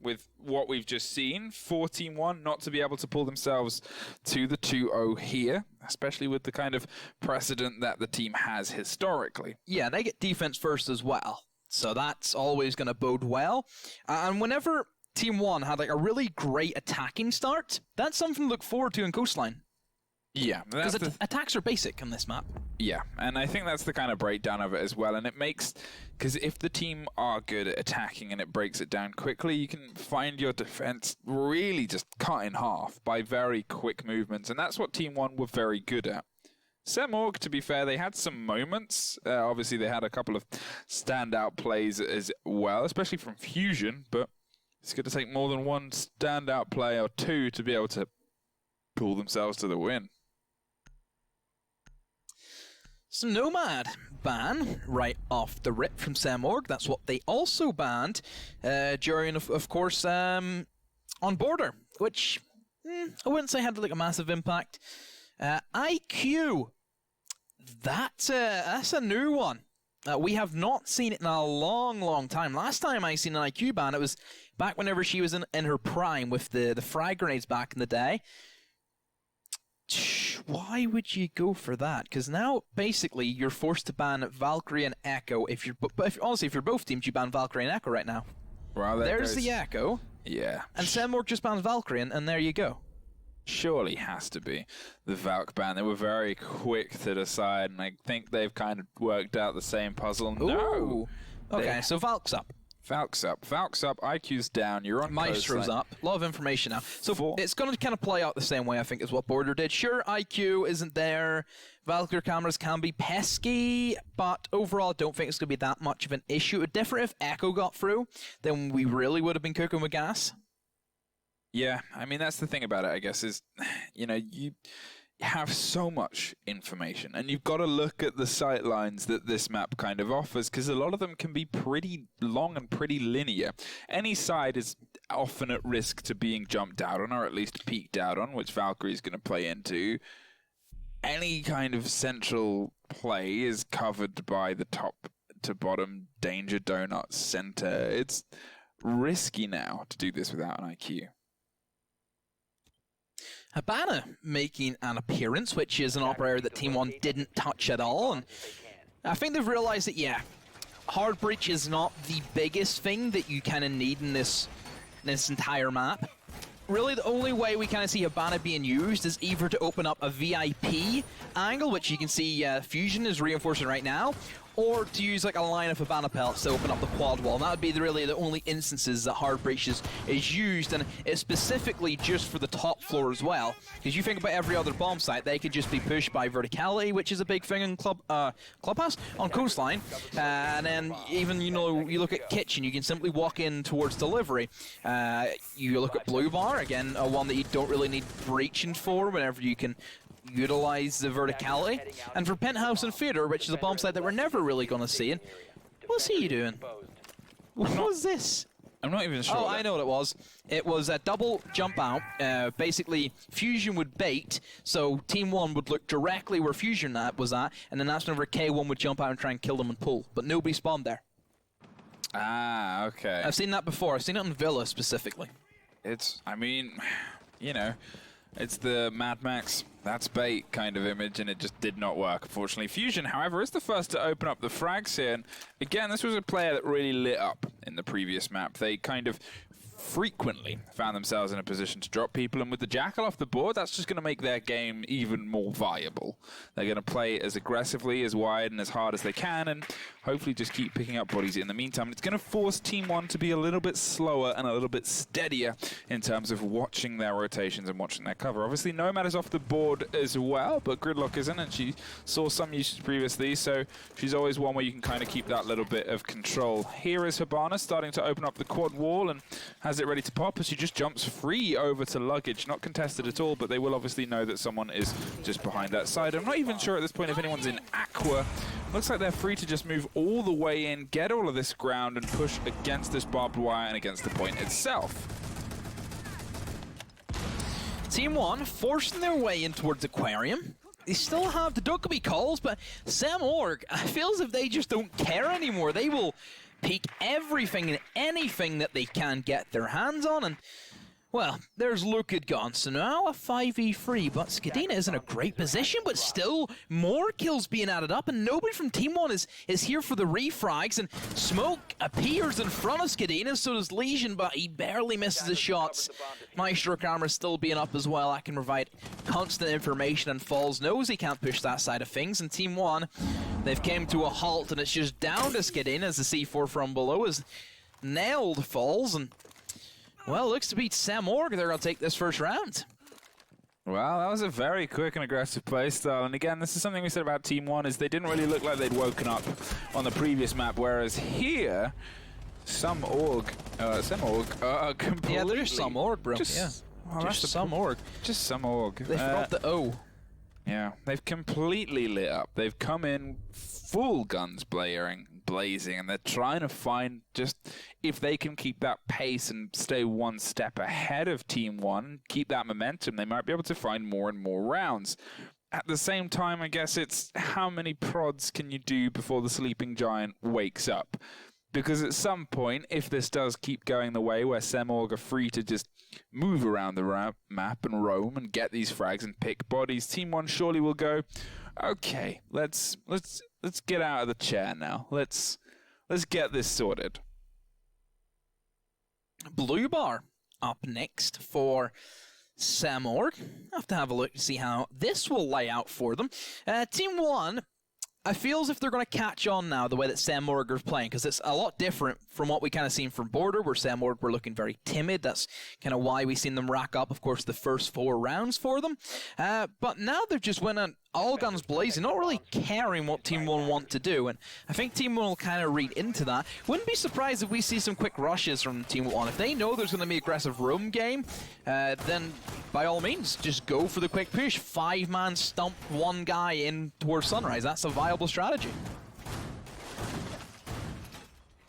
with what we've just seen for Team One not to be able to pull themselves to the 2-0 here, especially with the kind of precedent that the team has historically. Yeah, they get defense first as well, so that's always going to bode well. And whenever Team One had like a really great attacking start, that's something to look forward to in Coastline. Yeah, because attacks are basic on this map. Yeah, and I think that's the kind of breakdown of it as well. And it makes, because if the team are good at attacking and it breaks it down quickly, you can find your defense really just cut in half by very quick movements. And that's what Team One were very good at. SEMorg, to be fair, they had some moments. Obviously, they had a couple of standout plays as well, especially from Fusion. But it's going to take more than one standout play or two to be able to pull themselves to the win. So Nomad ban right off the rip from SEMorg. That's what they also banned during, of course, on Border, which I wouldn't say had like a massive impact. IQ, that's a new one. We have not seen it in a long, long time. Last time I seen an IQ ban, it was back whenever she was in her prime with the frag grenades back in the day. Why would you go for that? Because now, basically, you're forced to ban Valkyrie and Echo. If you're honestly, if you're both teams, you ban Valkyrie and Echo right now. Well, there's the Echo. Yeah. And SEMorg just bans Valkyrie, and there you go. Surely has to be the Valk ban. They were very quick to decide, and I think they've kind of worked out the same puzzle. No. Okay, so Valk's up. Valk's up, IQ's down, you're on Maestro's up. A lot of information now. So it's going to kind of play out the same way, I think, as what Border did. Sure, IQ isn't there. Valkyrie cameras can be pesky, but overall I don't think it's going to be that much of an issue. It would differ if Echo got through, then we really would have been cooking with gas. Yeah, I mean, that's the thing about it, I guess, is, you know, you have so much information, and you've got to look at the sight lines that this map kind of offers, because a lot of them can be pretty long and pretty linear. Any side is often at risk to being jumped out on, or at least peeked out on, which Valkyrie is going to play into. Any kind of central play is covered by the top to bottom danger donut center. It's risky now to do this without an IQ. Habana making an appearance, which is an operator that Team One didn't touch at all. And I think they've realized that, yeah, hard breach is not the biggest thing that you kind of need in this entire map. Really, the only way we kind of see Habana being used is either to open up a VIP angle, which you can see Fusion is reinforcing right now, or to use like a line of Habana pellets to open up the quad wall. And that would be really the only instances that hard breach is used, and it's specifically just for the top floor as well. Because you think about every other bomb site, they could just be pushed by verticality, which is a big thing in Clubhouse on Coastline. And then even, you know, you look at Kitchen, you can simply walk in towards delivery. You look at Blue Bar, again, one that you don't really need breaching for whenever you can utilize the verticality. And for Penthouse and Theater, which is a bomb site that we're never really going to see. And what's he doing? What was this? I'm not even sure. Oh, I know what it was. It was a double jump out. Basically, Fusion would bait, so Team 1 would look directly where Fusion was at, and then that's whenever K1 would jump out and try and kill them and pull. But nobody spawned there. Ah, okay. I've seen that before. I've seen it on Villa specifically. It's, I mean, you know, it's the Mad Max, that's bait kind of image, and it just did not work, unfortunately. Fusion, however, is the first to open up the frags here, and again, this was a player that really lit up in the previous map. They kind of frequently found themselves in a position to drop people, and with the Jackal off the board, that's just going to make their game even more viable. They're going to play as aggressively, as wide, and as hard as they can, and hopefully just keep picking up bodies in the meantime. It's going to force Team 1 to be a little bit slower and a little bit steadier in terms of watching their rotations and watching their cover. Obviously, Nomad is off the board as well, but Gridlock isn't, and she saw some usage previously, so she's always one where you can kind of keep that little bit of control. Here is Habana starting to open up the quad wall and has it ready to pop as she just jumps free over to luggage. Not contested at all, but they will obviously know that someone is just behind that side. I'm not even sure at this point if anyone's in Aqua. Looks like they're free to just move all the way in, get all of this ground, and push against this barbed wire and against the point itself. Team 1 forcing their way in towards Aquarium. They still have the Dokkaebi calls, but SEMorg, I feel as if they just don't care anymore. They will peek everything and anything that they can get their hands on, and well, there's Luka gone, so now a 5v3, but Skadina is in a great position, but still more kills being added up, and nobody from Team 1 is here for the refrags, and Smoke appears in front of Skadina, so does Legion, but he barely misses his shots. Maestro camera still being up as well. I can provide constant information, and Falls knows he can't push that side of things, and Team 1, they've came to a halt, and it's just down to Skadina as the C4 from below is nailed Falls, and well, looks to be SamOrg. They're going to take this first round. Well, that was a very quick and aggressive play style. And again, this is something we said about Team 1, is they didn't really look like they'd woken up on the previous map, whereas here, SamOrg completely... Yeah, there's SamOrg, bro. Just, yeah. Well, just SamOrg. Just SamOrg. They forgot the O. Yeah, they've completely lit up. They've come in full guns blazing, and they're trying to find just if they can keep that pace and stay one step ahead of Team 1, keep that momentum, they might be able to find more and more rounds. At the same time, I guess it's how many prods can you do before the sleeping giant wakes up? Because at some point, if this does keep going the way where SamOrg are free to just move around the map and roam and get these frags and pick bodies, Team 1 surely will go, okay, let's get out of the chair now. Let's get this sorted. Blue bar up next for SamOrg. I'll have to have a look to see how this will lay out for them. Team 1, I feel as if they're going to catch on now the way that SamOrg are playing, because it's a lot different from what we kind of seen from Border, where SamOrg were looking very timid. That's kind of why we've seen them rack up, of course, the first 4 rounds for them. But now they've just went on all guns blazing, not really caring what Team 1 want to do, and I think Team 1 will kind of read into that. Wouldn't be surprised if we see some quick rushes from Team 1. If they know there's going to be aggressive roam game, then by all means, just go for the quick push. 5-man stump one guy in towards Sunrise. That's a viable strategy.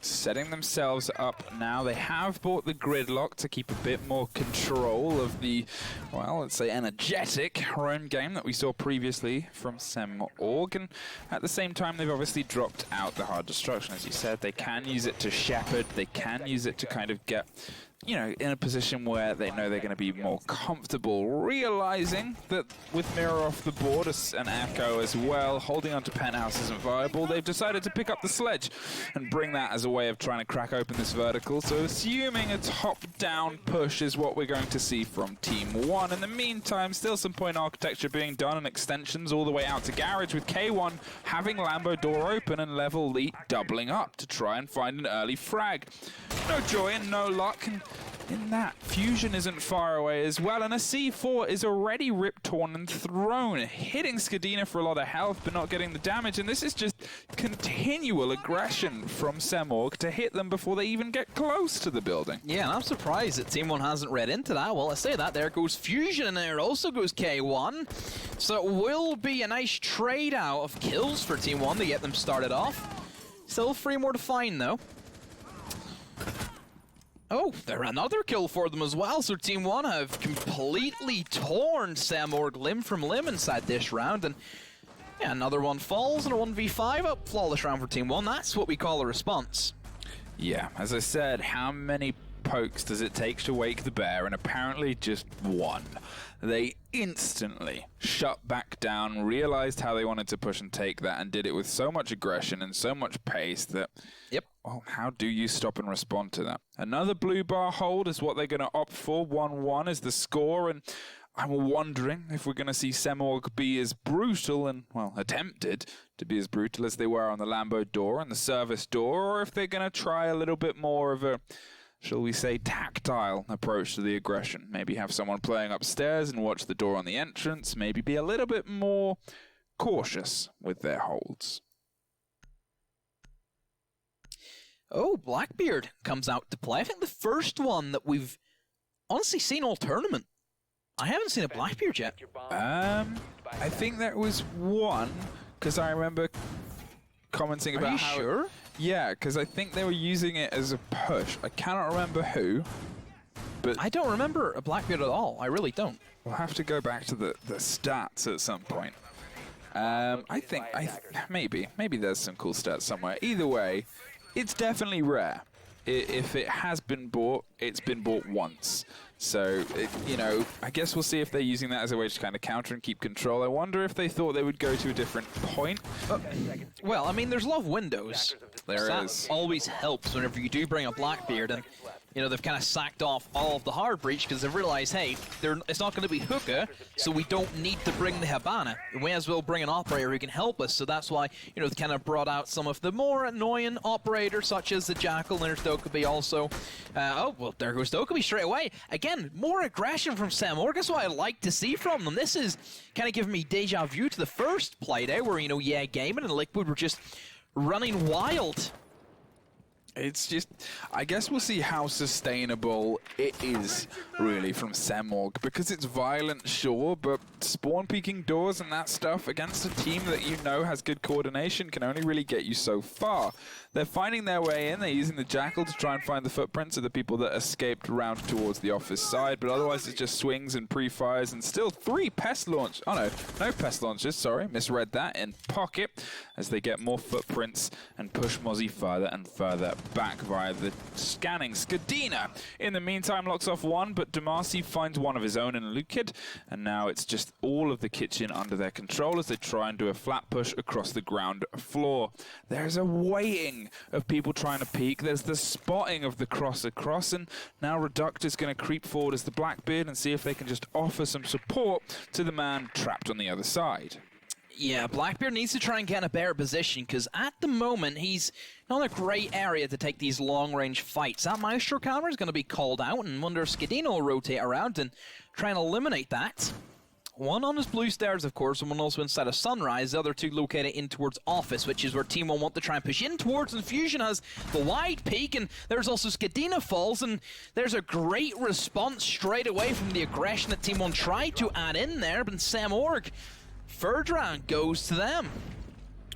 Setting themselves up now. They have bought the gridlock to keep a bit more control of the, well, let's say energetic roam game that we saw previously from SamOrg. And at the same time, they've obviously dropped out the hard destruction. As you said, they can use it to shepherd. They can use it to kind of get, you know, in a position where they know they're going to be more comfortable, realizing that with Mirror off the board and Echo as well, holding onto Penthouse isn't viable. They've decided to pick up the sledge and bring that as a way of trying to crack open this vertical. So assuming a top-down push is what we're going to see from Team 1. In the meantime, still some point architecture being done and extensions all the way out to Garage, with K1 having Lambo door open and Level Elite doubling up to try and find an early frag. No joy and no luck. And in that, Fusion isn't far away as well, and a C4 is already ripped, torn, and thrown, hitting Skadina for a lot of health, but not getting the damage, and this is just continual aggression from SamOrg to hit them before they even get close to the building. Yeah, and I'm surprised that Team 1 hasn't read into that. Well, I say that, there goes Fusion, and there also goes K1, so it will be a nice trade out of kills for Team 1 to get them started off. Still 3 more to find, though. Oh, there another kill for them as well, so Team 1 have completely torn SamOrg limb from limb inside this round, and yeah, another one falls and a 1v5 up. Flawless round for Team 1, that's what we call a response. Yeah, as I said, how many pokes does it take to wake the bear? And apparently just 1. They instantly shut back down, realized how they wanted to push and take that, and did it with so much aggression and so much pace that, yep. Well, how do you stop and respond to that? Another blue bar hold is what they're going to opt for. 1-1 is the score, and I'm wondering if we're going to see SamOrg be as brutal and, well, attempted to be as brutal as they were on the Lambo door and the service door, or if they're going to try a little bit more of a, shall we say, tactile approach to the aggression. Maybe have someone playing upstairs and watch the door on the entrance. Maybe be a little bit more cautious with their holds. Oh, Blackbeard comes out to play. I think the first one that we've honestly seen all tournament. I haven't seen a Blackbeard yet. I think there was one, because I remember commenting about Are you sure? Yeah, because I think they were using it as a push. I cannot remember who, but I don't remember a Blackbeard at all. I really don't. We'll have to go back to the stats at some point. I think maybe there's some cool stats somewhere. Either way, it's definitely rare. If it has been bought, it's been bought once. So, you know, I guess we'll see if they're using that as a way to kind of counter and keep control. I wonder if they thought they would go to a different point. Well, I mean, there's a lot of windows. There is. That always helps whenever you do bring a Blackbeard, and you know they've kind of sacked off all of the hard breach because they've realized, hey, it's not going to be Hookah, so we don't need to bring the Habana. We may as well bring an operator who can help us. So that's why, you know, they kind of brought out some of the more annoying operators, such as the Jackal. And there's Dokkaebi also. Oh, well, there goes Dokkaebi straight away. Again, more aggression from SamOrg. That's what I like to see from them. This is kind of giving me deja vu to the first play there, where, you know, yeah, Gaming and Liquid were just running wild. It's just, I guess we'll see how sustainable it is, really, from SamOrg, because it's violent, sure, but spawn peeking doors and that stuff against a team that you know has good coordination can only really get you so far. They're finding their way in, they're using the Jackal to try and find the footprints of the people that escaped round towards the office side, but otherwise it's just swings and pre-fires, and still 3 pest launch. Oh no pest launches, sorry, misread that, in pocket, as they get more footprints and push Mozzie further and further back via the scanning. Skadina, in the meantime, locks off one, but Demacy finds one of his own in Lukid, and now it's just all of the kitchen under their control as they try and do a flat push across the ground floor. There's a waiting of people trying to peek. There's the spotting of the cross across, and now Reductor's going to creep forward as the Blackbeard and see if they can just offer some support to the man trapped on the other side. Yeah, Blackbeard needs to try and get in a better position, because at the moment he's not in a great area to take these long-range fights. That Maestro camera is going to be called out, and wonder if Skadina will rotate around and try and eliminate that. One on his blue stairs, of course, and one also inside of Sunrise. The other two located in towards Office, which is where Team 1 want to try and push in towards. And Fusion has the wide peak, and there's also Skadina falls, and there's a great response straight away from the aggression that Team 1 tried to add in there, but SamOrg, third round goes to them.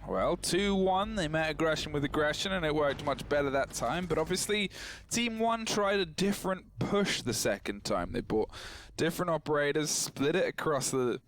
Well, 2-1, they met aggression with aggression, and it worked much better that time. But obviously, Team 1 tried a different push the second time. They bought different operators, split it across the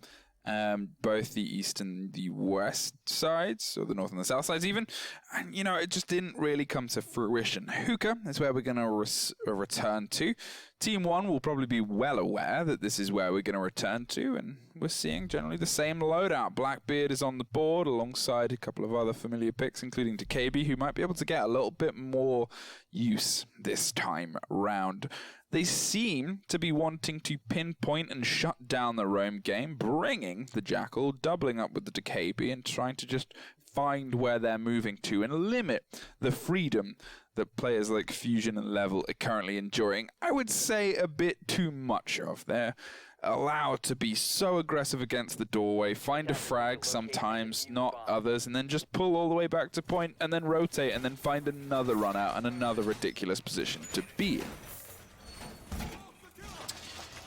both the east and the west sides, or the north and the south sides even. And, you know, it just didn't really come to fruition. Hookah is where we're going to return to. Team 1 will probably be well aware that this is where we're going to return to, and we're seeing generally the same loadout. Blackbeard is on the board alongside a couple of other familiar picks, including Dokkaebi, who might be able to get a little bit more use this time round. They seem to be wanting to pinpoint and shut down the roam game, bringing the Jackal, doubling up with the Dokkaebi, and trying to just find where they're moving to and limit the freedom that players like Fusion and Level are currently enjoying. I would say a bit too much of. They're allowed to be so aggressive against the doorway, find a frag sometimes, not others, and then just pull all the way back to point, and then rotate, and then find another run out and another ridiculous position to be in.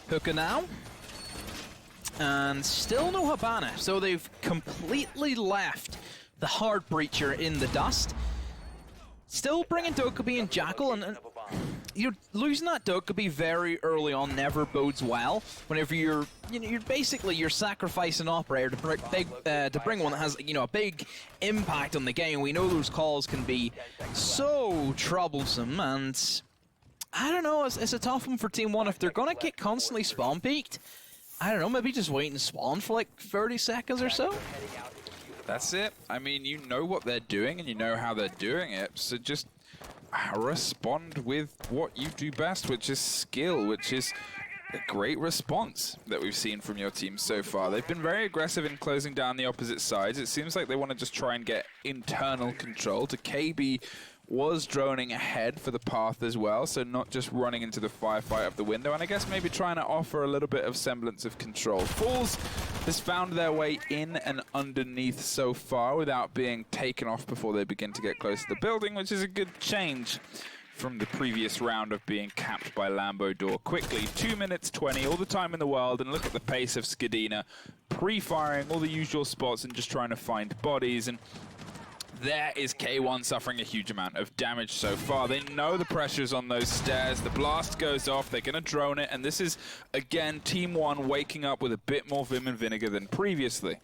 Hookah now, and still no Habana, so they've completely left the hard breacher in the dust. Still bringing Dokkaebi and Jackal, and you're losing that Dokkaebi very early on never bodes well. Whenever you're sacrificing an operator to bring one that has, you know, a big impact on the game. We know those calls can be so troublesome, and I don't know, it's a tough one for Team 1. If they're going to get constantly spawn peaked, I don't know, maybe just wait and spawn for like 30 seconds or so. That's it. I mean, you know what they're doing and you know how they're doing it, so just respond with what you do best, which is skill, which is a great response that we've seen from your team so far. They've been very aggressive in closing down the opposite sides. It seems like they want to just try and get internal control. Dokkaebi was droning ahead for the path as well, so not just running into the firefight of the window, and I guess maybe trying to offer a little bit of semblance of control. Fools has found their way in and underneath so far without being taken off before they begin to get close to the building, which is a good change from the previous round of being capped by Lambo Door quickly. 2 minutes 20, all the time in the world, and look at the pace of Skadina, pre-firing all the usual spots and just trying to find bodies. And there is K1 suffering a huge amount of damage so far. They know the pressure's on those stairs. The blast goes off. They're going to drone it. And this is, again, Team 1 waking up with a bit more vim and vinegar than previously.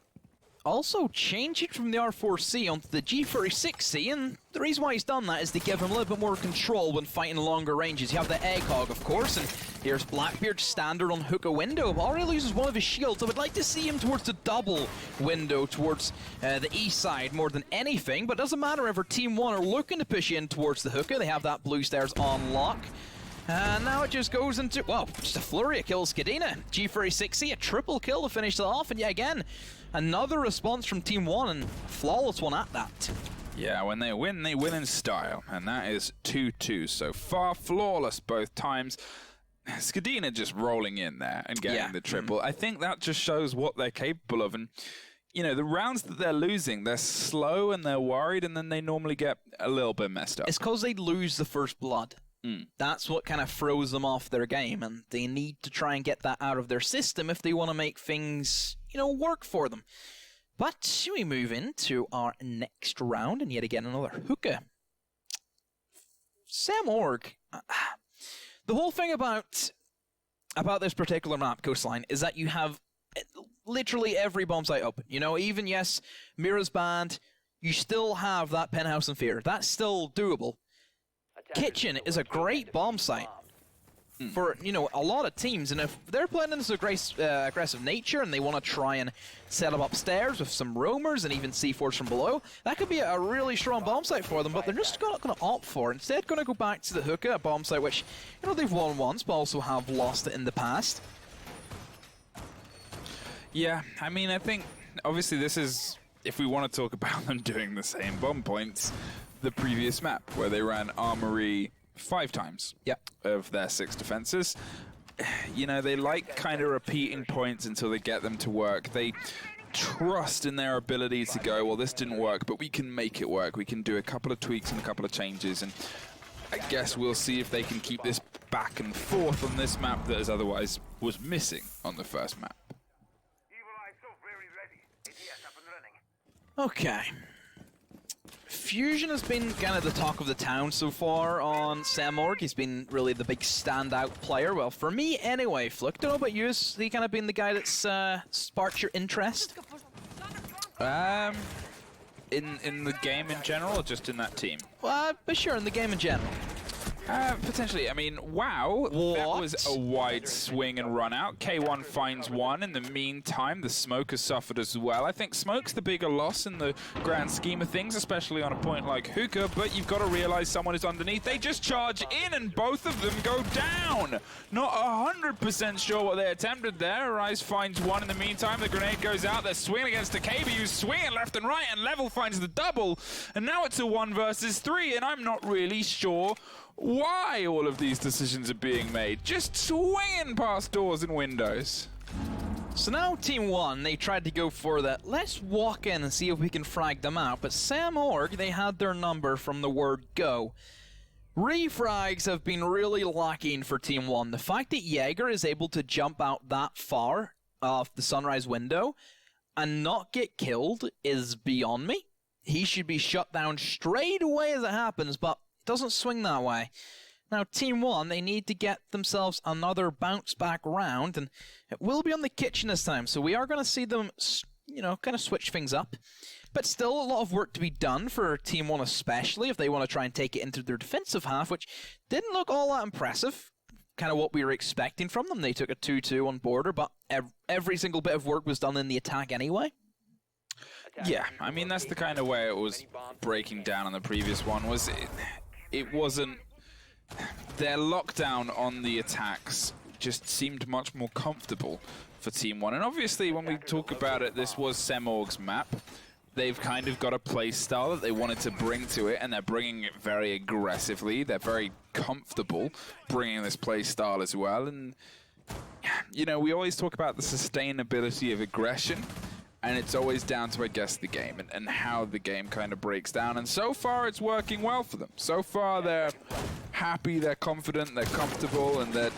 also changing from the R4C onto the G36C, and the reason why he's done that is to give him a little bit more control when fighting longer ranges. You have the Egg Hog, of course, and here's Blackbeard standard on hookah window, but already loses one of his shields. I would like to see him towards the double window, towards the east side more than anything, but it doesn't matter if Team 1 are looking to push in towards the hookah. They have that blue stairs on lock. And now it just goes into, well, just a flurry of kills. Kadena, G36C, a triple kill to finish it off, and yet again, another response from Team 1, and flawless one at that. Yeah, when they win in style, and that is 2-2 so far. Flawless both times. Skadina just rolling in there and getting the triple. I think that just shows what they're capable of, and you know, the rounds that they're losing, they're slow and they're worried, and then they normally get a little bit messed up. It's because they lose the first blood. That's what kind of throws them off their game, and they need to try and get that out of their system if they want to make things, you know, work for them. But we move into our next round, and yet again another hookah. Sam Org. The whole thing about this particular map, Coastline, is that you have literally every bomb site open. You know, even, yes, Mira's banned, you still have that Penthouse and Fear. That's still doable. Kitchen is a great bomb site for, you know, a lot of teams, and if they're playing in this aggressive nature and they want to try and set up upstairs with some roamers and even C4s from below, that could be a really strong bomb site for them, but they're just not going to opt for it. Instead, going to go back to the hookah, a bomb site which, you know, they've won once, but also have lost it in the past. Yeah, I mean, I think, obviously this is, if we want to talk about them doing the same bomb points, the previous map, where they ran Armory 5 times of their 6 defenses. You know, they like kind of repeating points until they get them to work. They trust in their ability to go, well, this didn't work, but we can make it work. We can do a couple of tweaks and a couple of changes, and I guess we'll see if they can keep this back and forth on this map that otherwise was missing on the first map. Okay. Fusion has been kind of the talk of the town so far on Sam Org. He's been really the big standout player. Well, for me anyway, Fluke. Don't know about you. Has he kind of been the guy that's sparked your interest? In the game in general, or just in that team? But sure, in the game in general. Potentially. I mean, wow, that was a wide swing and run out. K1 finds one. In the meantime, the Smoke has suffered as well. I think Smoke's the bigger loss in the grand scheme of things, especially on a point like hookah, but you've got to realize someone is underneath. They just charge in and both of them go down. Not 100% sure what they attempted there. Rise finds one in the meantime. The grenade goes out. They're swinging against KB, who's swinging left and right, and Level finds the double. And now it's a 1 versus 3, and I'm not really sure why all of these decisions are being made. Just swinging past doors and windows. So now Team 1, they tried to go for that. Let's walk in and see if we can frag them out. But Sam Org, they had their number from the word go. Refrags have been really lacking for Team 1. The fact that Jaeger is able to jump out that far off the sunrise window and not get killed is beyond me. He should be shut down straight away as it happens, but doesn't swing that way. Now, Team 1, they need to get themselves another bounce back round, and it will be on the kitchen this time, so we are going to see them, you know, kind of switch things up. But still, a lot of work to be done for Team 1 especially, if they want to try and take it into their defensive half, which didn't look all that impressive. Kind of what we were expecting from them. They took a 2-2 on border, but every single bit of work was done in the attack anyway. Yeah, I mean, that's the kind of way it was breaking down on the previous one, was it wasn't... Their lockdown on the attacks just seemed much more comfortable for Team 1. And obviously, when we talk about it, this was Sam Org's map. They've kind of got a play style that they wanted to bring to it, and they're bringing it very aggressively. They're very comfortable bringing this play style as well. And, you know, we always talk about the sustainability of aggression. And it's always down to, I guess, the game and how the game kind of breaks down. And so far, it's working well for them. So far, they're happy, they're confident, they're comfortable, and they're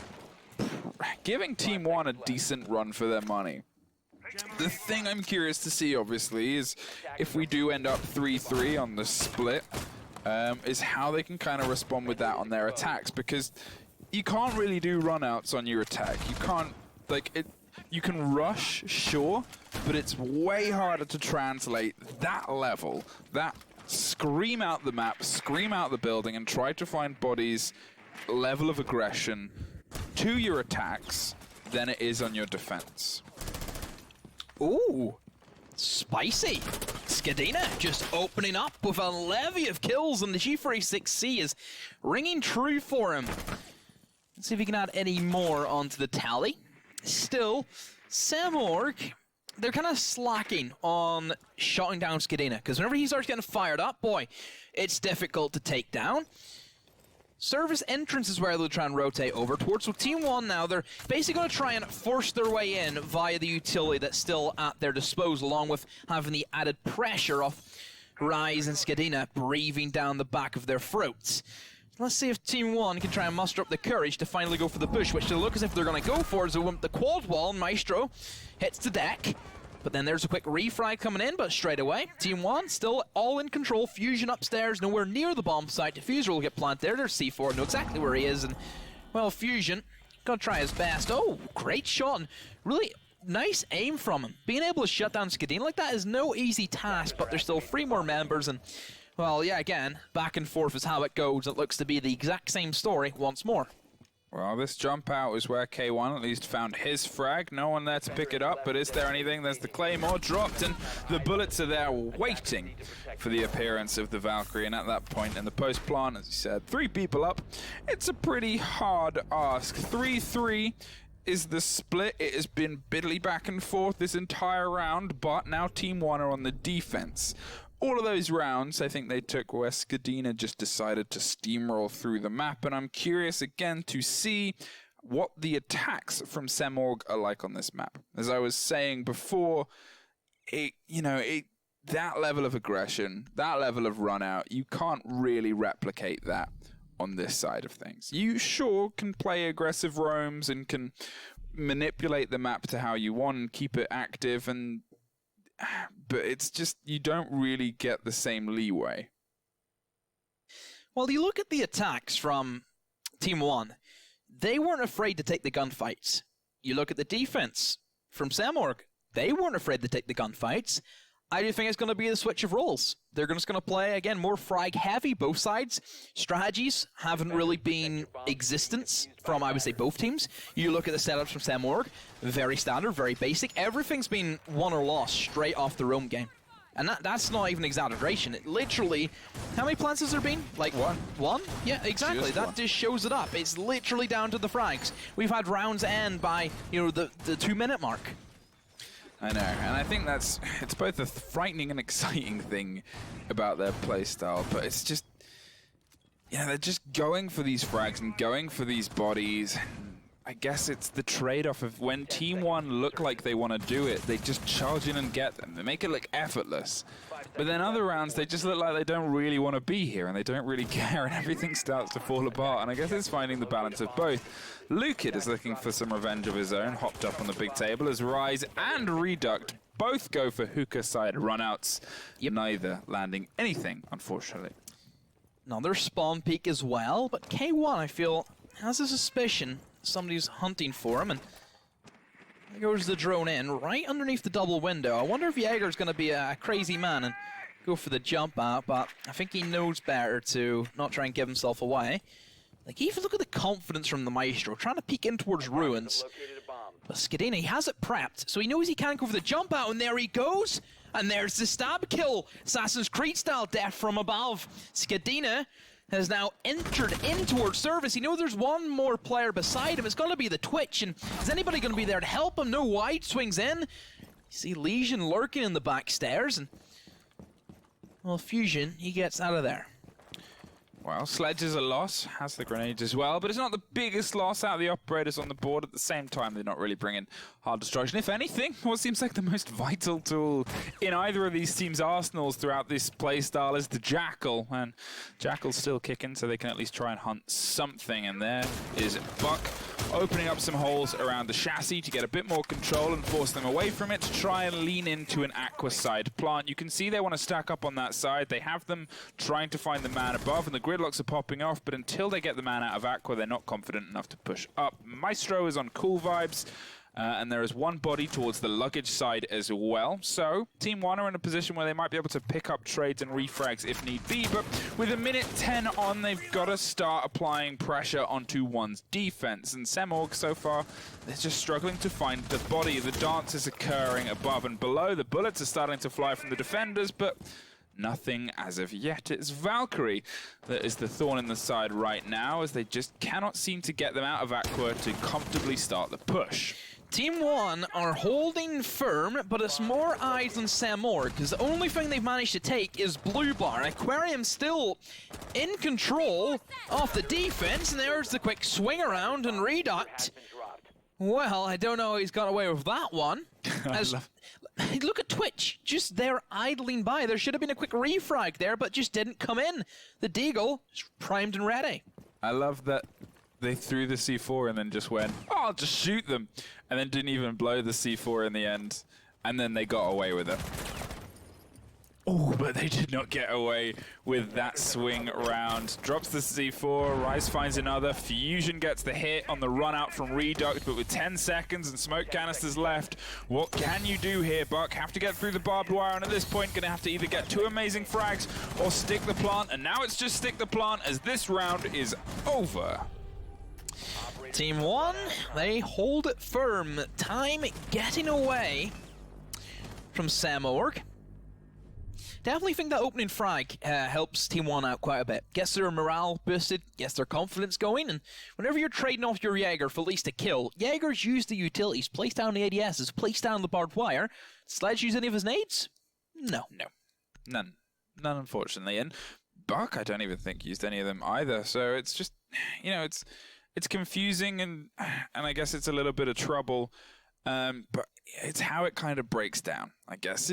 giving Team 1 a decent run for their money. The thing I'm curious to see, obviously, is if we do end up 3-3 on the split, is how they can kind of respond with that on their attacks. Because you can't really do runouts on your attack. You can't, like, You can rush, sure, but it's way harder to translate that level, that scream out the map, scream out the building, and try to find bodies level of aggression to your attacks than it is on your defense. Ooh, spicy. Skadina just opening up with a levy of kills, and the G46C is ringing true for him. Let's see if he can add any more onto the tally. Still, Samorg, they're kind of slacking on shutting down Skadina, because whenever he starts getting fired up, boy, it's difficult to take down. Service entrance is where they'll try and rotate over towards. So Team 1 now, they're basically going to try and force their way in via the utility that's still at their disposal, along with having the added pressure of Rise and Skadina breathing down the back of their throats. Let's see if Team 1 can try and muster up the courage to finally go for the push, which they look as if they're going to go for as the quad wall. Maestro hits the deck. But then there's a quick refrag coming in, but straight away, Team 1 still all in control. Fusion upstairs, nowhere near the bomb site. Diffuser will get planted there. There's C4, know exactly where he is. And, well, Fusion, gonna try his best. Oh, great shot. And really nice aim from him. Being able to shut down Skadina like that is no easy task, but there's still 3 more members. And, well, yeah, again, back and forth is how it goes. It looks to be the exact same story once more. Well, this jump out is where K1 at least found his frag. No one there to pick it up, but is there anything? There's the Claymore dropped, and the bullets are there waiting for the appearance of the Valkyrie. And at that point in the post-plant, as you said, 3 people up. It's a pretty hard ask. 3-3 is the split. It has been biddly back and forth this entire round, but now Team 1 are on the defense. All of those rounds, I think they took where Skadina just decided to steamroll through the map, and I'm curious again to see what the attacks from Samorg are like on this map. As I was saying before, that level of aggression, that level of run out, you can't really replicate that on this side of things. You sure can play aggressive roams and can manipulate the map to how you want and keep it active, but it's just, you don't really get the same leeway. Well, you look at the attacks from Team 1, they weren't afraid to take the gunfights. You look at the defense from Samorg, they weren't afraid to take the gunfights. I do think it's going to be the switch of roles. They're just going to play, again, more frag heavy, both sides. Strategies haven't really been existence from, I would say, both teams. You look at the setups from Samorg, very standard, very basic. Everything's been won or lost straight off the roam game. And that's not even exaggeration. It literally, how many plants has there been? Like one. One? Yeah, exactly. That just shows it up. It's literally down to the frags. We've had rounds end by, the 2-minute mark. I know, and I think it's both a frightening and exciting thing about their playstyle, but it's just, they're just going for these frags and going for these bodies. I guess it's the trade-off of when Team 1 look like they want to do it, they just charge in and get them. They make it look effortless. But then other rounds, they just look like they don't really want to be here, and they don't really care, and everything starts to fall apart. And I guess it's finding the balance of both. Lukid is looking for some revenge of his own, hopped up on the big table as Rise and Reduct both go for hookah side runouts, neither landing anything, unfortunately. Another spawn peek as well, but K1, I feel, has a suspicion somebody's hunting for him, and there goes the drone in, right underneath the double window. I wonder if Jaeger's going to be a crazy man and go for the jump out, but I think he knows better to not try and give himself away. Like, even look at the confidence from the Maestro, trying to peek in towards Ruins. But Skadina, he has it prepped, so he knows he can't go for the jump out, and there he goes! And there's the stab kill! Assassin's Creed-style death from above. Skadina has now entered in towards service. He knows there's one more player beside him. It's going to be the Twitch, and is anybody going to be there to help him? No wide swings in. You see Legion lurking in the back stairs, and, well, Fusion, he gets out of there. Well, Sledge is a loss, has the grenades as well, but it's not the biggest loss out of the operators on the board. At the same time, they're not really bringing hard destruction. If anything, what seems like the most vital tool in either of these teams' arsenals throughout this playstyle is the Jackal. And Jackal's still kicking, so they can at least try and hunt something. And there is Buck opening up some holes around the chassis to get a bit more control and force them away from it to try and lean into an Aqua side plant. You can see they want to stack up on that side. They have them trying to find the man above, and the gridlocks are popping off, but until they get the man out of Aqua, they're not confident enough to push up. Maestro is on cool vibes, and there is one body towards the luggage side as well. So Team One are in a position where they might be able to pick up trades and refrags if need be, but with a minute 10 on, they've got to start applying pressure onto One's defense. And Semorg so far, they're just struggling to find the body. The dance is occurring above and below. The bullets are starting to fly from the defenders, but nothing as of yet. It's Valkyrie that is the thorn in the side right now, as they just cannot seem to get them out of Aqua to comfortably start the push. Team One are holding firm, but it's more eyes on Semorg, because the only thing they've managed to take is Blue Bar. Aquarium still in control of the defense, and there's the quick swing around and reduct. Well, I don't know how he's got away with that one. Look at Twitch, just there idling by. There should have been a quick refrag there, but just didn't come in. The Deagle is primed and ready. I love that they threw the C4 and then just went, oh, I'll just shoot them, and then didn't even blow the C4 in the end, and then they got away with it. Oh, but they did not get away with that swing round. Drops the C4, Rice finds another, Fusion gets the hit on the run out from Reduct, but with 10 seconds and smoke canisters left, what can you do here, Buck? Have to get through the barbed wire, and at this point gonna have to either get 2 amazing frags or stick the plant, and now it's just stick the plant as this round is over. Team One, they hold it firm. Time getting away from Semorg. Definitely think that opening frag helps Team One out quite a bit. Gets their morale boosted, gets their confidence going, and whenever you're trading off your Jaeger for at least a kill, Jaegers use the utilities, place down the ADSs, place down the barbed wire. Sledge use any of his nades? No. No. None, unfortunately. And Buck, I don't even think used any of them either. So it's just, you know, it's confusing, and I guess it's a little bit of trouble. But it's how it kind of breaks down, I guess.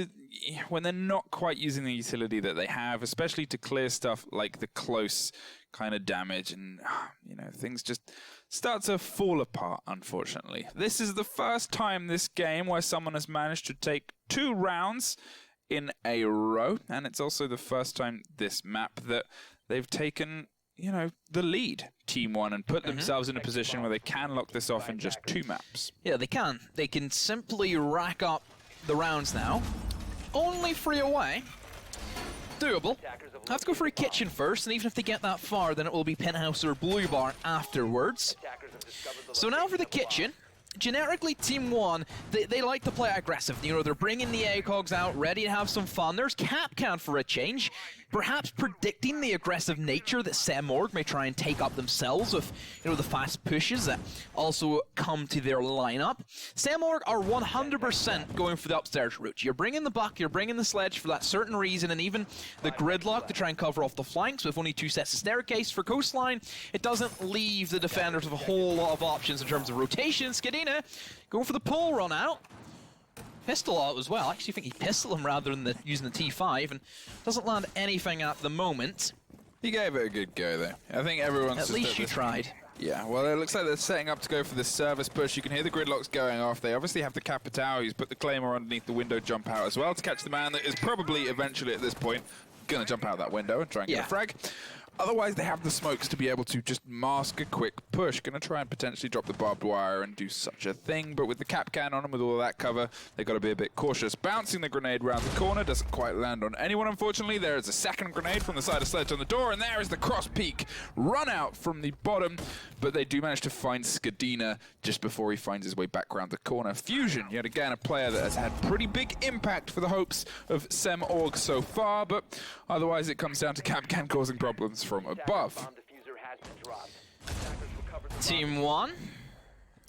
When they're not quite using the utility that they have, especially to clear stuff like the close kind of damage, and you know, things just start to fall apart, unfortunately. This is the first time this game where someone has managed to take 2 rounds in a row, and it's also the first time this map that they've taken, you know, the lead, Team One, and put themselves in a position where they can lock this off in just 2 maps. Yeah, they can. They can simply rack up the rounds now. Only 3 away. Doable. Have to go for a kitchen first, and even if they get that far, then it will be penthouse or blue bar afterwards. So now for the kitchen. Generically, Team One, they like to play aggressive. You know, they're bringing the ACOGs out, ready to have some fun. There's Capcan for a change, perhaps predicting the aggressive nature that Semorg may try and take up themselves with, you know, the fast pushes that also come to their lineup. Semorg are 100% going for the upstairs route. You're bringing the Buck, you're bringing the Sledge for that certain reason, and even the Gridlock to try and cover off the flanks with only 2 sets of staircase. For Coastline, it doesn't leave the defenders with a whole lot of options in terms of rotation. Skidina going for the pull run out. Pistol out as well. I actually think he pistol him rather than using the T5, and doesn't land anything at the moment. He gave it a good go, though. I think everyone's at least you tried. Yeah, well, it looks like they're setting up to go for this service push. You can hear the gridlocks going off. They obviously have the Capitao, who's put the Claymore underneath the window, jump out as well to catch the man that is probably eventually at this point going to jump out that window and try and get a frag. Otherwise, they have the smokes to be able to just mask a quick push. Going to try and potentially drop the barbed wire and do such a thing, but with the cap can on them, with all of that cover, they've got to be a bit cautious. Bouncing the grenade round the corner, doesn't quite land on anyone, unfortunately. There is a second grenade from the side of Sledge on the door, and there is the cross peak run out from the bottom, but they do manage to find Skadina just before he finds his way back around the corner. Fusion, yet again, a player that has had pretty big impact for the hopes of Semorg so far, but otherwise it comes down to Capcan causing problems from above. Team One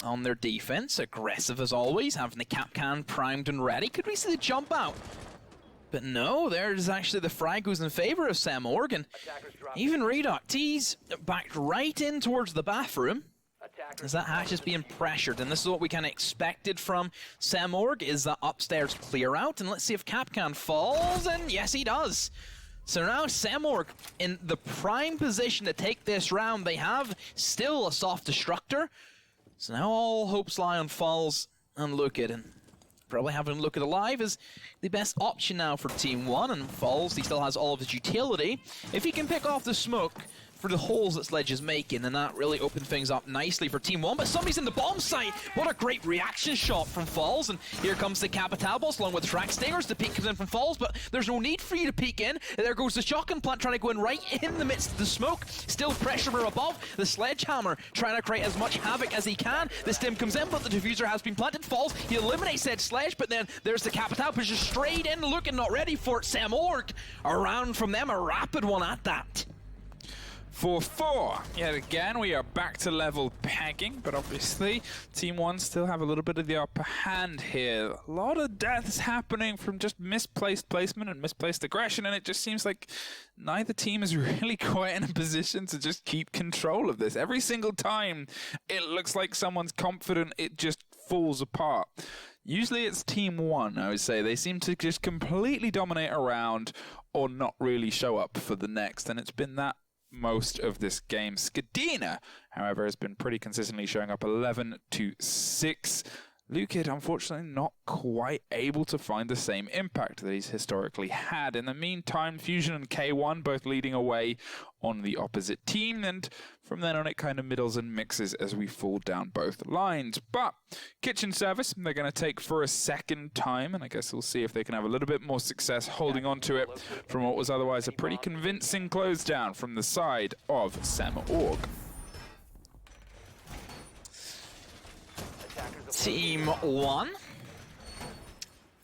on their defense, aggressive as always, having the Capcan primed and ready. Could we see the jump out? But no, there's actually the frag goes in favor of Semorg, and even Reduct, he's backed right in towards the bathroom as that hatch is being pressured, and this is what we kind of expected from Semorg, is that upstairs clear out, and let's see if Capcan falls, and yes he does. So now Semorg in the prime position to take this round. They have still a soft destructor. So now all hopes lie on Falls and Lookit, and probably having Lookit alive is the best option now for Team One, and Falls, he still has all of his utility. If he can pick off the smoke for the holes that Sledge is making, and that really opened things up nicely for Team 1. But somebody's in the bomb site. What a great reaction shot from Falls, and here comes the Capital Boss along with Track Stingers. The peek comes in from Falls, but there's no need for you to peek in. There goes the shotgun plant trying to go in right in the midst of the smoke. Still pressure from above. The Sledgehammer trying to create as much havoc as he can. The stim comes in, but the diffuser has been planted. Falls, he eliminates said Sledge, but then there's the Capital pushes straight in, looking not ready for it. Samorg around from them, a rapid one at that. 4-4. Yet again, we are back to level pegging, but obviously Team 1 still have a little bit of the upper hand here. A lot of deaths happening from just misplaced placement and misplaced aggression, and it just seems like neither team is really quite in a position to just keep control of this. Every single time it looks like someone's confident, it just falls apart. Usually it's Team 1, I would say. They seem to just completely dominate a round or not really show up for the next, and it's been that most of this game. Skadina, however, has been pretty consistently showing up 11-6. Lukid, unfortunately, not quite able to find the same impact that he's historically had. In the meantime, Fusion and K1 both leading away on the opposite team, and from then on it kind of middles and mixes as we fall down both lines. But Kitchen Service, they're going to take for a second time, and I guess we'll see if they can have a little bit more success holding on to it from what was otherwise a pretty convincing close down from the side of Samorg. Team 1.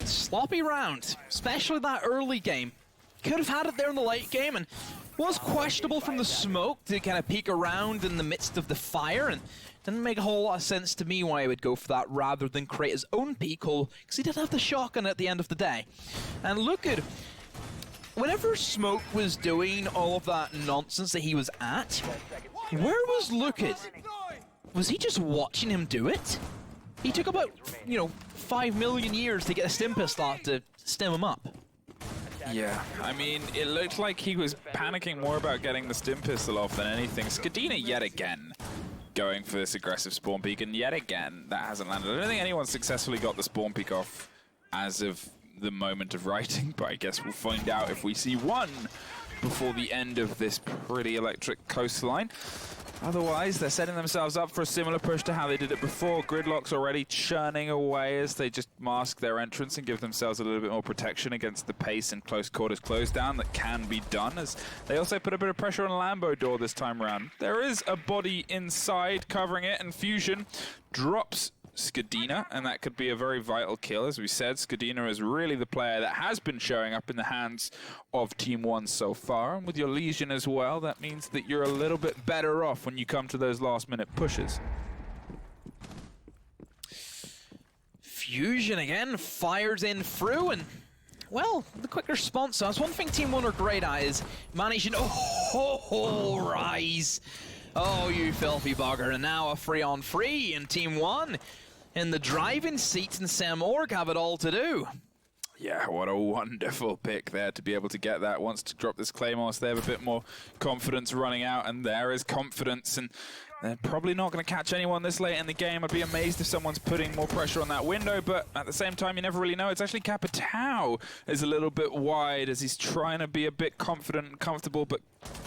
Sloppy round, especially that early game. Could have had it there in the late game, and was questionable from the smoke to kind of peek around in the midst of the fire, and didn't make a whole lot of sense to me why he would go for that rather than create his own peek hole, because he did have the shotgun at the end of the day. And look at, whenever Smoke was doing all of that nonsense that he was at, where was Lukid? Was he just watching him do it? He took about, 5 million years to get a stim pistol out to stim him up. Yeah, I mean, it looked like he was panicking more about getting the stim pistol off than anything. Skadina yet again going for this aggressive spawn peek, and yet again that hasn't landed. I don't think anyone successfully got the spawn peek off as of the moment of writing, but I guess we'll find out if we see one before the end of this pretty electric coastline. Otherwise, they're setting themselves up for a similar push to how they did it before. Gridlock's already churning away as they just mask their entrance and give themselves a little bit more protection against the pace and close quarters close down that can be done, as they also put a bit of pressure on Lambo door this time around. There is a body inside covering it, and Fusion drops Skadina, and that could be a very vital kill. As we said, Skadina is really the player that has been showing up in the hands of Team 1 so far, and with your Legion as well, that means that you're a little bit better off when you come to those last-minute pushes. Fusion again fires in through, and well, the quick response. That's one thing Team 1 are great at, is managing Rise. Oh, you filthy bugger, and now a 3-on-3, and Team 1 in the driving seat, and Samorg have it all to do. Yeah, what a wonderful pick there to be able to get that. Wants to drop this Claymore, so they have a bit more confidence running out, and there is confidence, and they're probably not going to catch anyone this late in the game. I'd be amazed if someone's putting more pressure on that window, but at the same time, you never really know. It's actually Capitao is a little bit wide as he's trying to be a bit confident and comfortable, but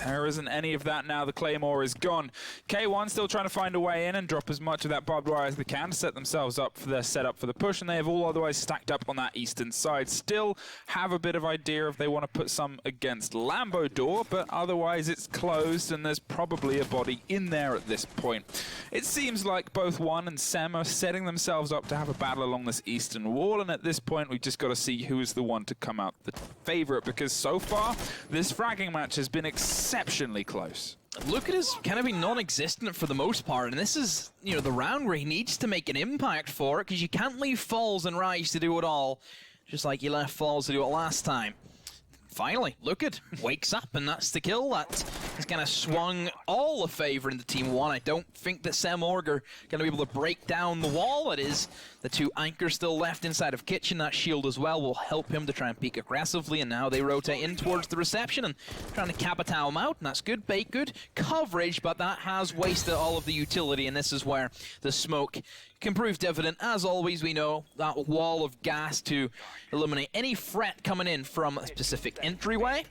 there isn't any of that now. The Claymore is gone. K1 still trying to find a way in and drop as much of that barbed wire as they can to set themselves up for their setup for the push, and they have all otherwise stacked up on that eastern side. Still have a bit of idea if they want to put some against Lambo door, but otherwise it's closed, and there's probably a body in there at this point. It seems like both One and Sam are setting themselves up to have a battle along this eastern wall, and at this point we've just got to see who is the one to come out the favorite, because so far this fragging match has been exceptionally close. Look at his kind of been non-existent for the most part, and this is, the round where he needs to make an impact for it, because you can't leave Falls and Rise to do it all, just like you left Falls to do it last time. Finally, Lukid wakes up, and that's the kill. That has kind of swung all the favor into Team 1. I don't think that Samorg are going to be able to break down the wall. It is the two anchors still left inside of Kitchen. That shield as well will help him to try and peek aggressively, and now they rotate in towards the reception and trying to Capitao him out, and that's good bait, good coverage, but that has wasted all of the utility, and this is where the smoke can prove dividend. As always, we know that wall of gas to eliminate any threat coming in from a specific entryway.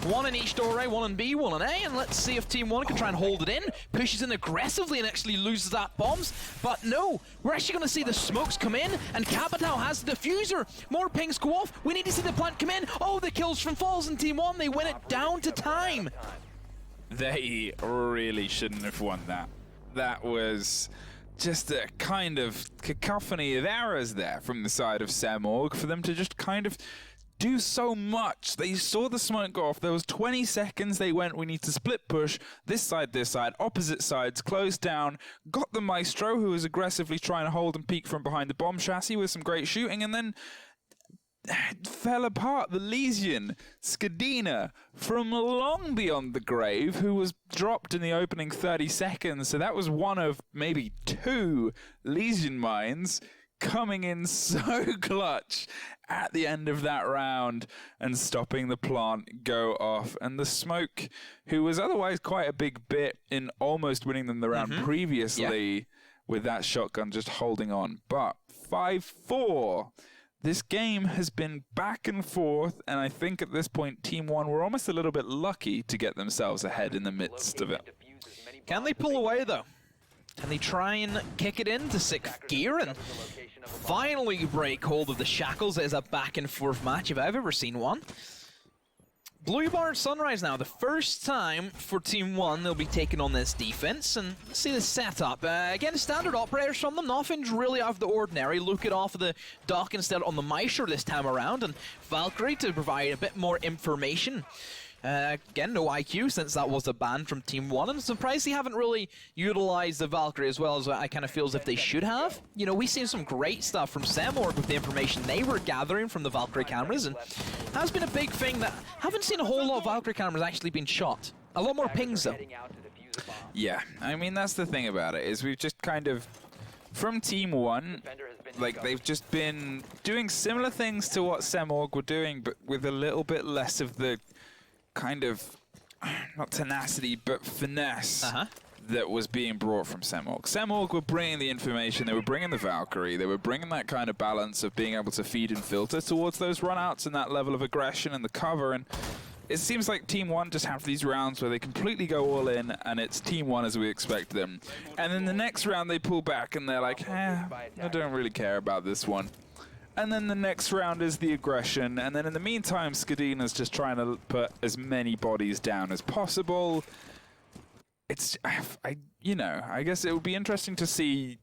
One in each doorway, one in B, one in A, and let's see if Team 1 can try and hold it in. Pushes in aggressively and actually loses that bombs. But no, we're actually going to see the smokes come in, and Capital has the diffuser. More pings go off. We need to see the plant come in. Oh, the kills from Falls in Team 1. They win it down to time. They really shouldn't have won that. That was just a kind of cacophony of errors there from the side of Semorg for them to just kind of do so much. They saw the smoke go off. There was 20 seconds. They went, we need to split push. This side, opposite sides, closed down. Got the Maestro, who was aggressively trying to hold and peek from behind the bomb chassis with some great shooting, and then fell apart. The Lesion, Skadina, from long beyond the grave, who was dropped in the opening 30 seconds. So that was one of maybe 2 Lesion mines coming in so clutch at the end of that round and stopping the plant go off. And the Smoke, who was otherwise quite a big bit in almost winning them the round previously with that shotgun just holding on. But 5-4. This game has been back and forth, and I think at this point Team 1 were almost a little bit lucky to get themselves ahead in the midst of it. Can they pull away though? Can they try and kick it into 6th gear and finally break hold of the shackles? It is a back and forth match if I've ever seen one. Blue Bar Sunrise now, the first time for Team 1 they'll be taking on this defense, and let's see the setup. Again, standard operators from them, nothing's really out of the ordinary. Luke it off of the dock instead on the Maestro this time around, and Valkyrie to provide a bit more information. Again, no IQ since that was a ban from Team 1, and I'm surprised they haven't really utilized the Valkyrie as well as I kind of feel as if they should have. You know, we've seen some great stuff from Semorg with the information they were gathering from the Valkyrie cameras, and has been a big thing that haven't seen a whole lot of Valkyrie cameras actually being shot. A lot more pings though. Yeah, I mean that's the thing about it, is we've just kind of, from Team 1, like they've just been doing similar things to what Semorg were doing, but with a little bit less of the kind of, not tenacity, but finesse that was being brought from Semorg. Semorg were bringing the information, they were bringing the Valkyrie, they were bringing that kind of balance of being able to feed and filter towards those runouts and that level of aggression and the cover, and it seems like Team 1 just have these rounds where they completely go all in and it's Team 1 as we expect them. And then the next round they pull back and they're like, I don't really care about this one. And then the next round is the aggression, and then in the meantime, Skadina's just trying to put as many bodies down as possible. It's, I guess it would be interesting to see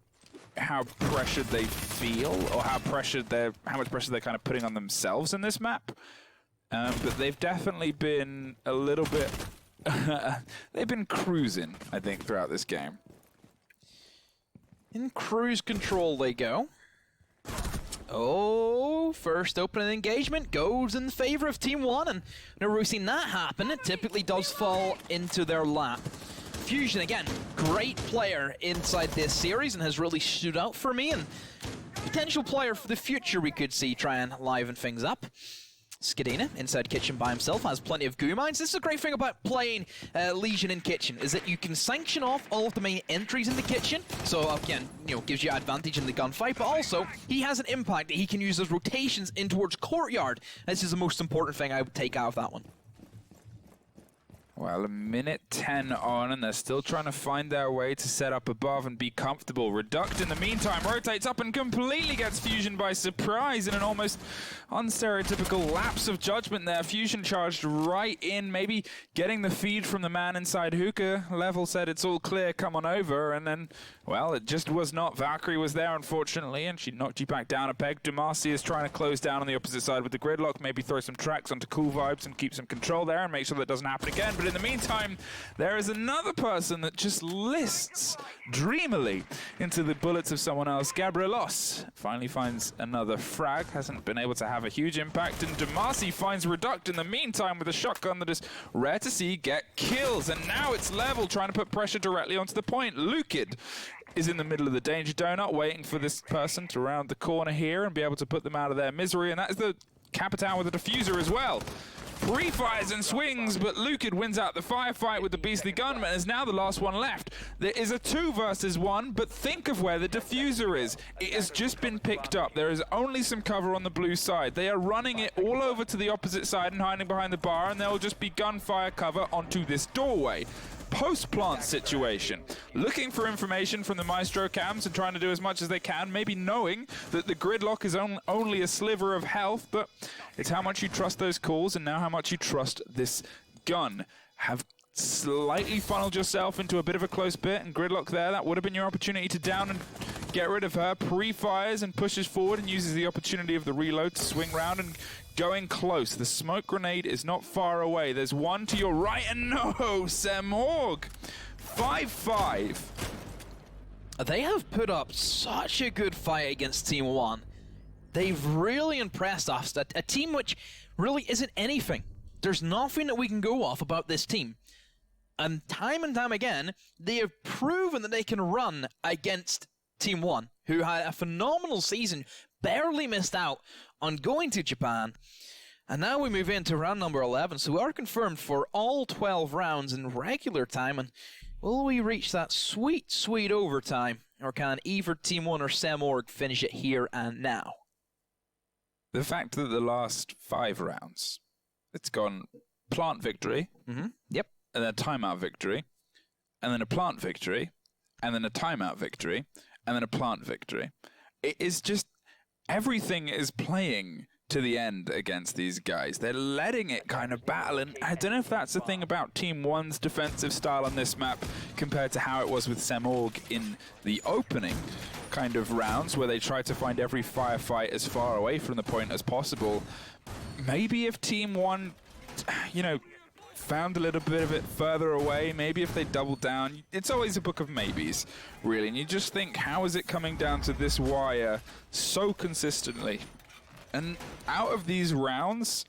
how pressured they feel, or how much pressure they're kind of putting on themselves in this map. But they've definitely been a little bit, they've been cruising, I think, throughout this game. In cruise control they go. Oh, first opening engagement goes in favor of Team 1, and whenever we've seen that happen, it typically does fall into their lap. Fusion, again, great player inside this series and has really stood out for me, and potential player for the future we could see try and liven things up. Skadina, inside kitchen by himself, has plenty of goo mines. This is a great thing about playing Legion in kitchen, is that you can sanction off all of the main entries in the kitchen. So again, gives you advantage in the gunfight, but also he has an impact that he can use as rotations in towards courtyard. This is the most important thing I would take out of that one. Well, a minute 10 on, and they're still trying to find their way to set up above and be comfortable. Reduct, in the meantime, rotates up and completely gets Fusion by surprise in an almost unstereotypical lapse of judgment there. Fusion charged right in, maybe getting the feed from the man inside hookah. Level said it's all clear, come on over, and then, well, it just was not. Valkyrie was there, unfortunately, and she knocked you back down a peg. Demacia is trying to close down on the opposite side with the gridlock, maybe throw some tracks onto Cool Vibes and keep some control there and make sure that doesn't happen again. But in the meantime, there is another person that just lists dreamily into the bullets of someone else. Gabrielos finally finds another frag, hasn't been able to have a huge impact, and Demacia finds Reduct in the meantime with a shotgun that is rare to see get kills. And now it's Level trying to put pressure directly onto the point. Lukid is in the middle of the danger donut, waiting for this person to round the corner here and be able to put them out of their misery, and that is the Capitan with the diffuser as well. Pre-fires and swings, but Lukid wins out the firefight with the beastly gunman and is now the last one left. There is a 2 versus 1, but think of where the diffuser is. It has just been picked up. There is only some cover on the blue side. They are running it all over to the opposite side and hiding behind the bar, and there will just be gunfire cover onto this doorway. Post-plant situation. Looking for information from the Maestro cams and trying to do as much as they can, maybe knowing that the gridlock is only a sliver of health, but it's how much you trust those calls and now how much you trust this gun. Have slightly funneled yourself into a bit of a close bit, and gridlock there, that would have been your opportunity to down and get rid of her. Pre-fires and pushes forward and uses the opportunity of the reload to swing round and going close. The smoke grenade is not far away. There's one to your right, and no, Semorg. 5-5. They have put up such a good fight against Team One. They've really impressed us. A team which really isn't anything. There's nothing that we can go off about this team. And time again, they have proven that they can run against Team One, who had a phenomenal season, barely missed out on going to Japan. And now we move into round number 11, so we are confirmed for all 12 rounds in regular time. And will we reach that sweet, sweet overtime? Or can either Team One or Semorg finish it here and now? The fact that the last 5 rounds, it's gone plant victory, Yep. and then a timeout victory, and then a plant victory, and then a timeout victory, and then a plant victory. It is just, everything is playing to the end against these guys. They're letting it kind of battle, and I don't know if that's the thing about Team One's defensive style on this map compared to how it was with Semorg in the opening kind of rounds, where they tried to find every firefight as far away from the point as possible. Maybe if Team One, you know, found a little bit of it further away, maybe if they doubled down, it's always a book of maybes, really, and you just think, how is it coming down to this wire so consistently? And out of these rounds,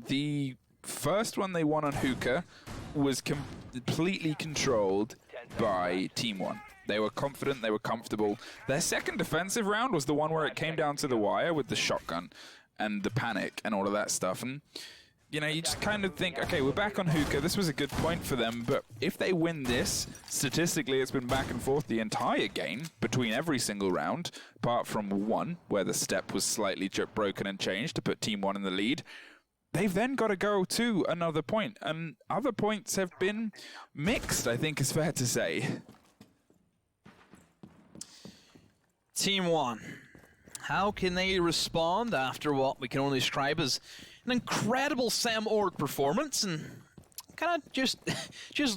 the first one they won on Hookah was completely controlled by Team One. They were confident, they were comfortable. Their second defensive round was the one where it came down to the wire with the shotgun and the panic and all of that stuff. And you know, you just kind of think, okay, we're back on Hookah. This was a good point for them, but if they win this, statistically it's been back and forth the entire game between every single round, apart from one, where the step was slightly broken and changed to put Team One in the lead. They've then got to go to another point, and other points have been mixed, I think is fair to say. Team One, how can they respond after what we can only describe as an incredible Semorg performance? And kind of just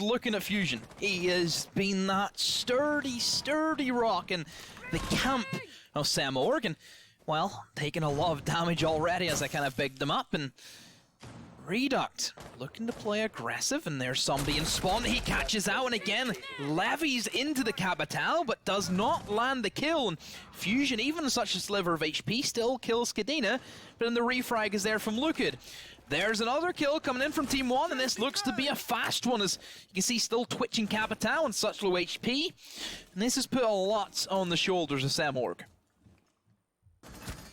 looking at Fusion, he has been that sturdy rock in the camp of Semorg, and well, taking a lot of damage already as I kind of bigged them up. And Reduct looking to play aggressive, and there's somebody in spawn that he catches out, and again levies into the Capital but does not land the kill. And Fusion, even such a sliver of HP, still kills Kadena, but then the refrag is there from Lukid. There's another kill coming in from Team One, and this looks to be a fast one, as you can see still twitching Capital and such low HP. And this has put a lot on the shoulders of Semorg.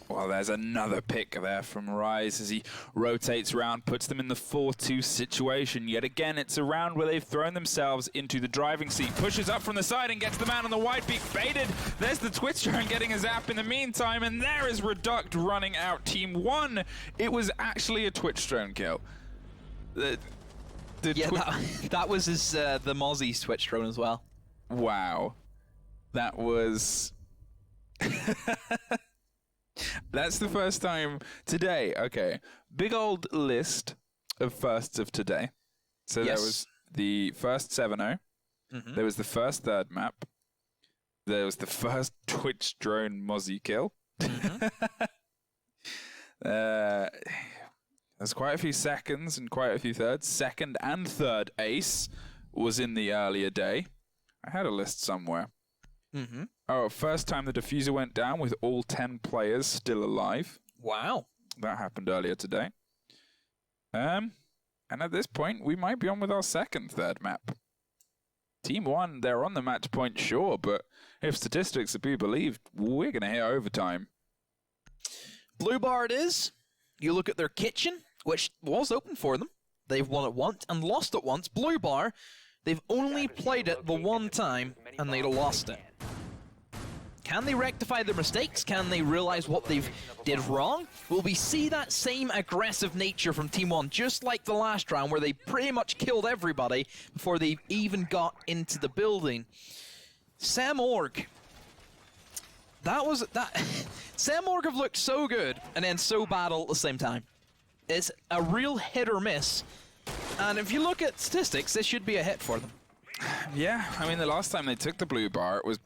Well, there's another pick there from Rise as he rotates around, puts them in the 4-2 situation. Yet again, it's a round where they've thrown themselves into the driving seat. Pushes up from the side and gets the man on the wide peak baited. There's the Twitch drone getting a zap in the meantime, and there is Reduct running out Team One. It was actually a Twitch drone kill. Yeah, that was his, the Mozzie's Twitch drone as well. Wow. That was... That's the first time today. Okay. Big old list of firsts of today. So There was the first 7-0. There was the first third map. There was the first Twitch drone Mozzie kill. There's quite a few seconds and quite a few thirds. Second and third ace was in the earlier day. I had a list somewhere. Oh, first time the diffuser went down with all 10 players still alive. Wow. That happened earlier today. And at this point, we might be on with our second third map. Team One, they're on the match point, sure, but if statistics are to be believed, we're going to hit overtime. Blue bar it is. You look at their kitchen, which was open for them. They've won it once and lost it once. Blue Bar, they've only played it the one time and they lost it. Can they rectify their mistakes? Can they realize what they've did wrong? Will we see that same aggressive nature from Team 1, just like the last round where they pretty much killed everybody before they even got into the building? Sam Org. Sam Org have looked so good and then so bad all at the same time. It's a real hit or miss. And if you look at statistics, this should be a hit for them. Yeah, I mean, the last time they took the blue bar, it was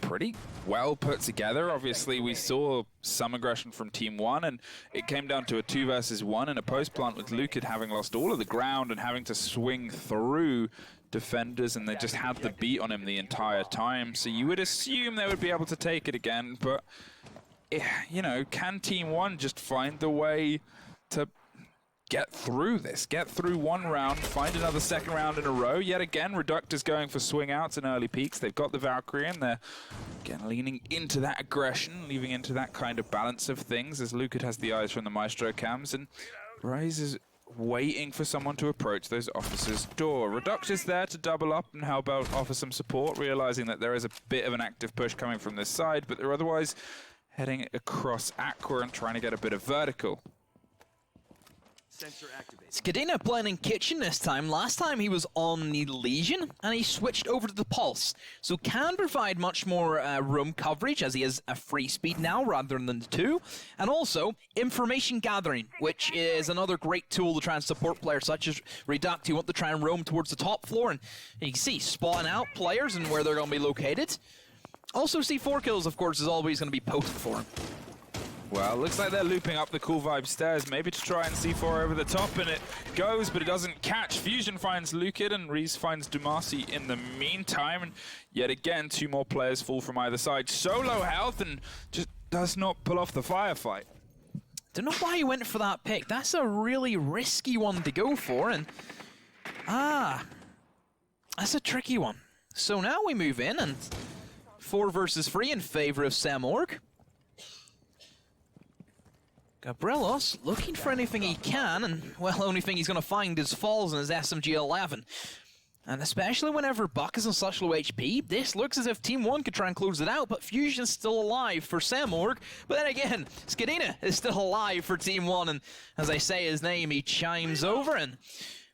pretty well put together. Obviously, we saw some aggression from Team 1, and it came down to a 2 versus 1 in a post plant with Lukid having lost all of the ground and having to swing through defenders, and they just had the beat on him the entire time. So you would assume they would be able to take it again, but, you know, can Team 1 just find the way to get through this, get through one round, find another second round in a row? Yet again, Reduct is going for swing outs and early peaks. They've got the Valkyrie, and they're again leaning into that aggression, leaving into that kind of balance of things as Lukid has the eyes from the Maestro cams, and Raze is waiting for someone to approach those officers' door. Reduct is there to double up and help out, offer some support, realizing that there is a bit of an active push coming from this side, but they're otherwise heading across Aqua and trying to get a bit of vertical. Skadina playing in Kitchen this time. Last time he was on the Legion, and he switched over to the Pulse. So can provide much more room coverage, as he has a free speed now rather than the 2. And also, information gathering, which is another great tool to try and support players such as Reduct, who want to try and roam towards the top floor. And you can see, spotting out players and where they're going to be located. Also, C4 kills, of course, is always going to be posted for him. Well, looks like they're looping up the Cool Vibe stairs, maybe to try and C4 over the top, and it goes, but it doesn't catch. Fusion finds Lukid, and Reese finds Dumasi in the meantime, and yet again, 2 more players fall from either side. So low health, and just does not pull off the firefight. Don't know why he went for that pick. That's a really risky one to go for, and that's a tricky one. So now we move in, and 4 versus 3 in favor of Sam Org. Gabrielos looking for anything he can, and, well, the only thing he's going to find is falls in his SMG-11. And especially whenever Buck is on such low HP, this looks as if Team 1 could try and close it out, but Fusion's still alive for Sam Org. But then again, Skadina is still alive for Team 1, and as I say his name, he chimes over, and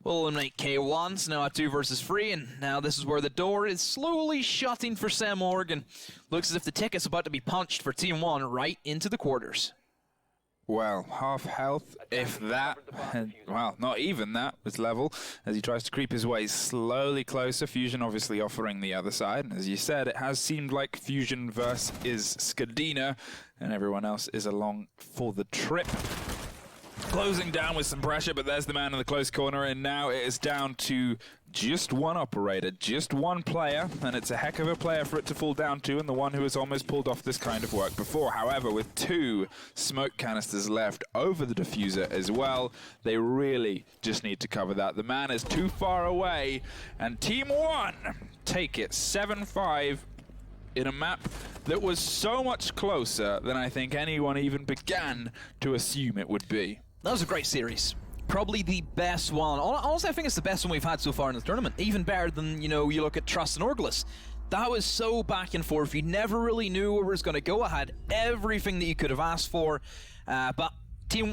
we'll eliminate K1, so now a 2 versus 3, and now this is where the door is slowly shutting for Sam Org, and looks as if the ticket's about to be punched for Team 1 right into the quarters. Well, half health, if that, well, not even that, was level, as he tries to creep his way slowly closer. Fusion obviously offering the other side, and as you said, it has seemed like Fusion versus Skadina, and everyone else is along for the trip. Closing down with some pressure, but there's the man in the close corner, and now it is down to just one operator, just one player, and it's a heck of a player for it to fall down to, and the one who has almost pulled off this kind of work before. However, with 2 smoke canisters left over the diffuser as well, they really just need to cover that. The man is too far away, and Team 1 take it 7-5 in a map that was so much closer than I think anyone even began to assume it would be. That was a great series. Probably the best one. Honestly, I think it's the best one we've had so far in the tournament. Even better than, you know, you look at Trust and Orgulus. That was so back and forth. You never really knew where it was going to go. I had everything that you could have asked for. But Team 1